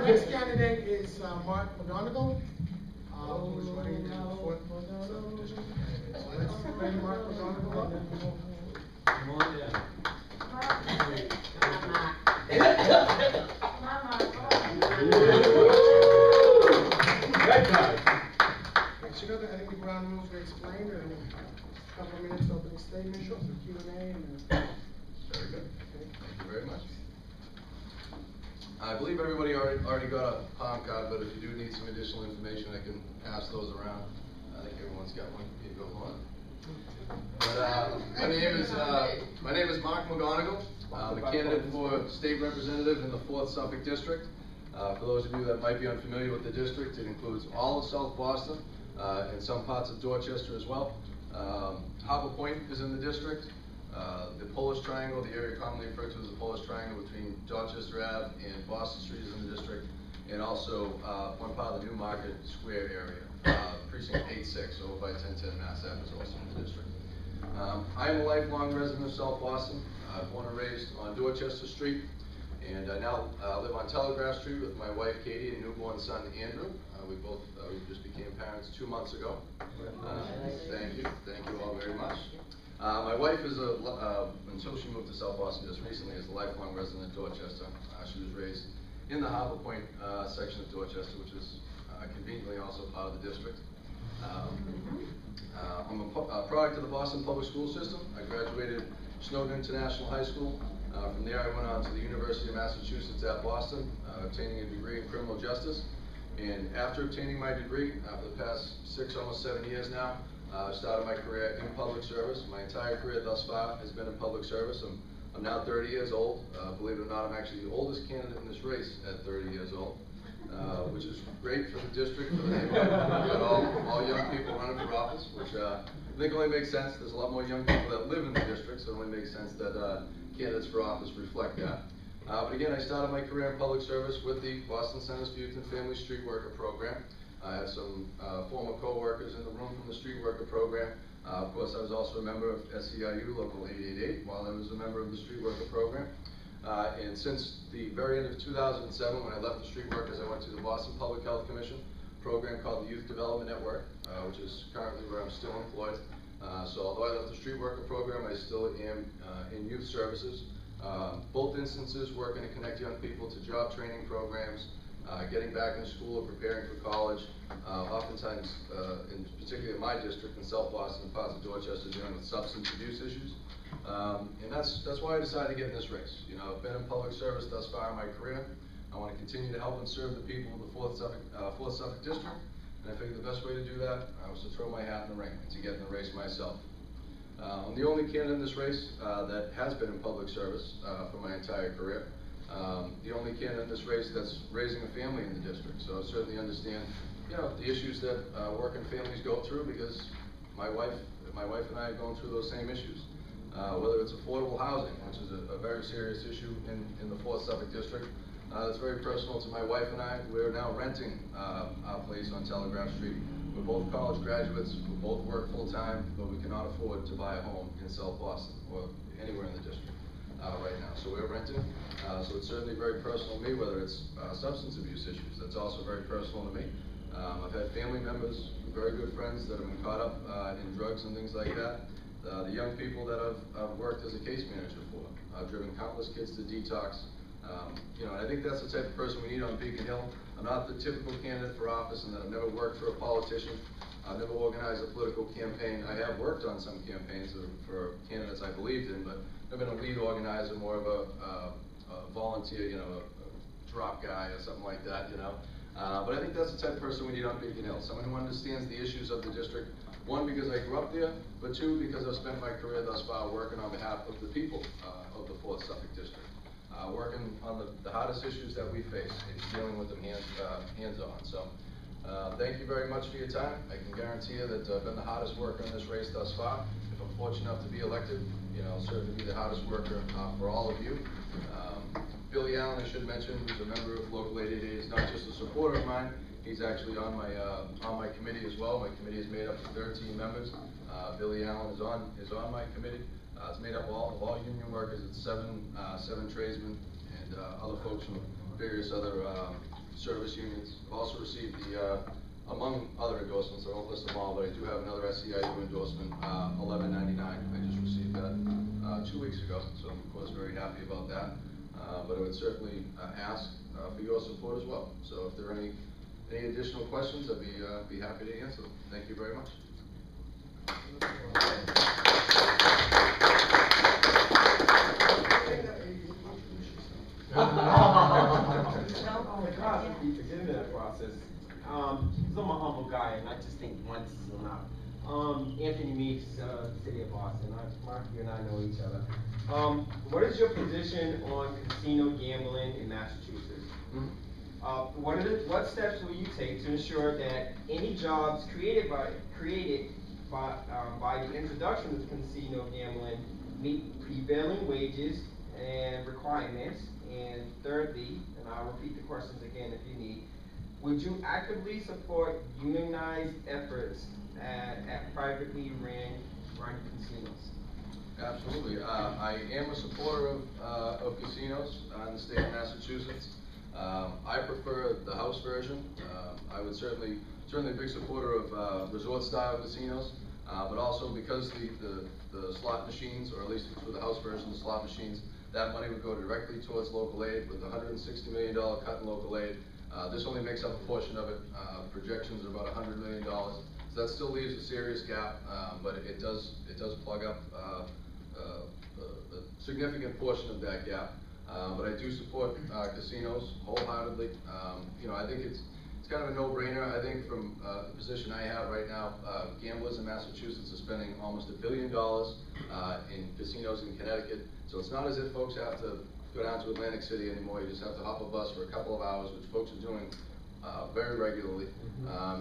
This candidate is Mark McGonagle, who's running in the 4th Sub-District. So let's bring Mark McGonagle up. Come on down. Red card. So I think the ground rules were explained, and a couple of minutes opening statement, some Q&A, and Very good. Thank you very much. I believe everybody already got a palm card, but if you do need some additional information, I can pass those around. I think everyone's got one. Here you go, Lon. But my name is Mark McGonagle. I'm a candidate for state representative in the 4th Suffolk District. For those of you that might be unfamiliar with the district, it includes all of South Boston and some parts of Dorchester as well. Harbor Point is in the district. The Polish Triangle, the area commonly referred to as the Polish Triangle between Dorchester Ave and Boston Street is in the district, and also one part of the Newmarket Square area, precinct 8-6, over by 1010 Mass Ave is also in the district. I am a lifelong resident of South Boston, born and raised on Dorchester Street, and I now live on Telegraph Street with my wife Katie and newborn son Andrew. We just became parents 2 months ago. Thank you all very much. My wife is until she moved to South Boston just recently, is a lifelong resident of Dorchester. She was raised in the Harbor Point section of Dorchester, which is conveniently also part of the district. I'm a product of the Boston Public School System. I graduated Snowden International High School. From there I went on to the University of Massachusetts at Boston, obtaining a degree in criminal justice. And after obtaining my degree, for the past 6, almost 7 years now, I started my career in public service. My entire career thus far has been in public service. I'm now 30 years old. Believe it or not, I'm actually the oldest candidate in this race at 30 years old, which is great for the district, for the neighborhood. We've got all young people running for office, which I think only makes sense. There's a lot more young people that live in the district, so it only makes sense that candidates for office reflect that. But again, I started my career in public service with the Boston Centers for Youth and Family Street Worker Program. I had some former co-workers in the room from the street worker program. Of course, I was also a member of SEIU Local 888 while I was a member of the street worker program. And since the very end of 2007, when I left the street workers, I went to the Boston Public Health Commission program called the Youth Development Network, which is currently where I'm still employed. So although I left the street worker program, I still am in youth services. Both instances working to connect young people to job training programs, getting back in school or preparing for college, oftentimes, particularly in my district in South Boston, parts of Dorchester, dealing with substance abuse issues. And that's why I decided to get in this race. You know, I've been in public service thus far in my career. I want to continue to help and serve the people of the 4th Suffolk District, and I figured the best way to do that was to throw my hat in the ring and to get in the race myself. I'm the only candidate in this race that has been in public service for my entire career. The only candidate in this race that's raising a family in the district, so I certainly understand, you know, the issues that working families go through, because my wife and I are going through those same issues. Whether it's affordable housing, which is a very serious issue in the 4th Suffolk District. That's very personal to my wife and I. We're now renting our place on Telegraph Street. We're both college graduates, we both work full-time, but we cannot afford to buy a home in South Boston or anywhere in the district right now. So we're renting. So it's certainly very personal to me, whether it's substance abuse issues. That's also very personal to me. I've had family members, very good friends that have been caught up in drugs and things like that. The young people that I've worked as a case manager for. I've driven countless kids to detox. You know, and I think that's the type of person we need on Beacon Hill. I'm not the typical candidate for office, and that I've never worked for a politician. I've never organized a political campaign. I have worked on some campaigns for candidates I believed in, but I've been a lead organizer, more of a volunteer, you know, a drop guy or something like that, you know. But I think that's the type of person we need on Beacon Hill. Someone who understands the issues of the district. One, because I grew up there, but two, because I've spent my career thus far working on behalf of the people of the 4th Suffolk District. Working on the hardest issues that we face and dealing with them hands-on. So thank you very much for your time. I can guarantee you that I've been the hardest worker in this race thus far. If I'm fortunate enough to be elected, you know, I'll certainly be the hardest worker for all of you. Billy Allen, I should mention, who's a member of Local 888, is not just a supporter of mine. He's actually on my committee as well. My committee is made up of 13 members. Billy Allen is on my committee. It's made up of all union workers. It's seven tradesmen, and other folks from various other service unions. I've also received the, among other endorsements, I won't list them all, but I do have another SEIU endorsement, $11.99. I just received that 2 weeks ago, so I'm of course very happy about that. But I would certainly ask for your support as well. So if there are any additional questions, I'd be happy to answer them. Thank you very much. Beginning of that process. Because I'm a humble guy, and I just think once is enough. Anthony Meeks, City of Boston. Mark, you and I know each other. What is your position on casino gambling in Massachusetts? What steps will you take to ensure that any jobs created by the introduction of casino gambling meet prevailing wages and requirements? And thirdly, and I'll repeat the questions again if you need, would you actively support unionized efforts at privately run casinos? Absolutely. I am a supporter of casinos in the state of Massachusetts. I prefer the house version. I would certainly a big supporter of resort-style casinos, but also because the slot machines, or at least for the house version, the slot machines, that money would go directly towards local aid. With the $160 million cut in local aid, this only makes up a portion of it. Projections are about $100 million. So that still leaves a serious gap, but it does plug up a significant portion of that gap. But I do support casinos wholeheartedly. I think it's kind of a no-brainer. I think from the position I have right now, gamblers in Massachusetts are spending almost $1 billion in casinos in Connecticut. So it's not as if folks have to go down to Atlantic City anymore. You just have to hop a bus for a couple of hours, which folks are doing very regularly.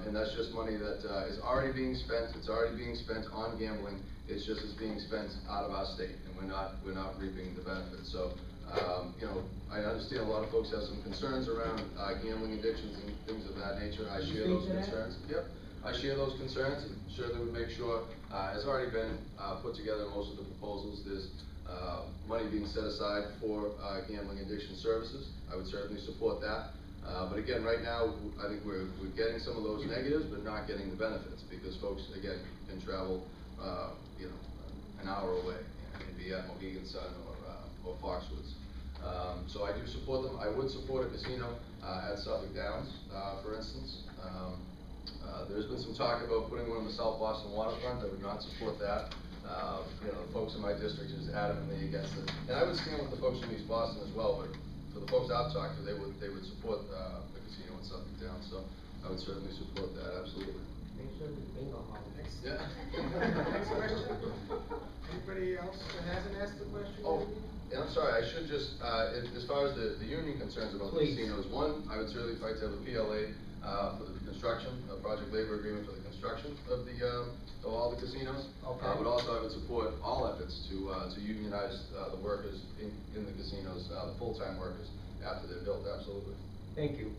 And that's just money that is already being spent. It's already being spent on gambling. It's just it's being spent out of our state, and we're not reaping the benefits. So I understand a lot of folks have some concerns around gambling addictions and things of that nature. I share those concerns. Yep, I share those concerns, and certainly would make sure, has already been put together in most of the proposals, there's money being set aside for gambling addiction services. I would certainly support that. But again, right now, I think we're getting some of those negatives, but not getting the benefits, because folks, again, can travel, an hour away and be at Mohegan Sun or Foxwoods. So I do support them. I would support a casino at Suffolk Downs, for instance. There's been some talk about putting one on the South Boston waterfront. I would not support that. The folks in my district is adamantly against it. And I would stand with the folks from East Boston as well, but for the folks I've talked to, they would support the casino in Suffolk Downs. So I would certainly support that, absolutely. Make sure the bingo hall. Yeah. Next question. Anybody else that hasn't asked the question? Oh, and I'm sorry, I should just, as far as the union concerns about the casinos, one, I would certainly fight to have a PLA for the construction, a project labor agreement for the construction of all the casinos. Okay. But also I would support all efforts to unionize the workers in the casinos, the full-time workers, after they're built, absolutely. Thank you.